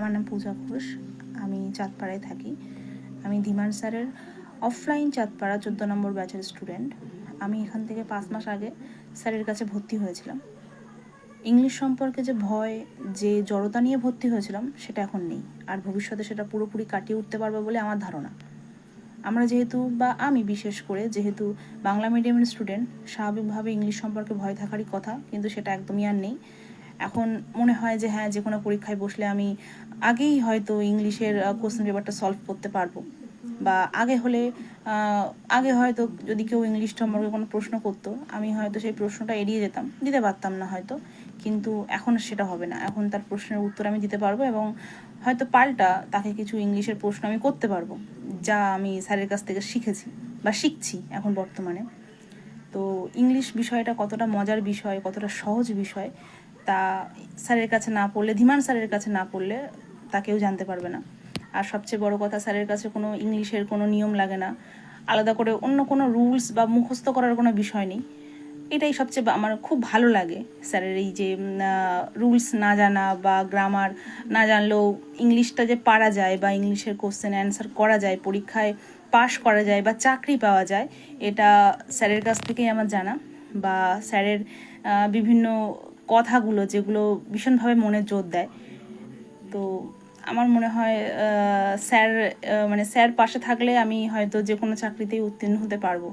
আমার নাম পূজা ঘোষ, আমি চাঁদপাড়ায় থাকি। আমি ধীমান স্যারের অফলাইন চাঁদপাড়া 14 নম্বর ব্যাচের স্টুডেন্ট। আমি এখান থেকে 5 মাস আগে স্যারের কাছে ভর্তি হয়েছিলাম। ইংলিশ সম্পর্কে যে ভয়, যে জড়তা নিয়ে ভর্তি হয়েছিলাম সেটা এখন নেই, আর ভবিষ্যতে সেটা পুরোপুরি কাটিয়ে উঠতে পারবো বলে আমার ধারণা। আমরা যেহেতু, বা আমি বিশেষ করে যেহেতু বাংলা মিডিয়ামের স্টুডেন্ট, স্বাভাবিকভাবে ইংলিশ সম্পর্কে ভয় থাকারই কথা, কিন্তু সেটা একদমই আর নেই। এখন মনে হয় যে হ্যাঁ, যে কোনো পরীক্ষায় বসলে আমি আগেই হয়তো ইংলিশের কোশ্চেন পেপারটা সলভ করতে পারবো, বা আগে হয়তো যদি কেউ ইংলিশ সম্পর্কে কোনো প্রশ্ন করতো, আমি হয়তো সেই প্রশ্নটা এড়িয়ে যেতাম, দিতে পারতাম না হয়তো, কিন্তু এখন সেটা হবে না। এখন তার প্রশ্নের উত্তর আমি দিতে পারবো, এবং হয়তো পাল্টা তাকে কিছু ইংলিশের প্রশ্ন আমি করতে পারবো, যা আমি স্যারের কাছ থেকে শিখেছি বা শিখছি এখন বর্তমানে। তো ইংলিশ বিষয়টা কতটা মজার বিষয়, কতটা সহজ বিষয়, তা স্যারের কাছে না পড়লে, ধীমান স্যারের কাছে না পড়লে তা কেউ জানতে পারবে না। আর সবচেয়ে বড় কথা, স্যারের কাছে কোনো ইংলিশের কোনো নিয়ম লাগে না, আলাদা করে অন্য কোনো রুলস বা মুখস্থ করার কোনো বিষয় নেই। এটাই সবচেয়ে আমার খুব ভালো লাগে স্যারের, এই যে রুলস না জানা বা গ্রামার না জানলেও ইংলিশটা যে পারা যায়, বা ইংলিশের কোশ্চেন অ্যান্সার করা যায়, পরীক্ষায় পাশ করা যায় বা চাকরি পাওয়া যায়, এটা স্যারের কাছ থেকেই আমার জানা। বা স্যারের বিভিন্ন কথাগুলো যেগুলো ভীষণভাবে মনে জোর দেয়। তো আমার মনে হয় স্যার পাশে থাকলে আমি হয়তো যে কোনো চাকরিতেই উত্তীর্ণ হতে পারবো।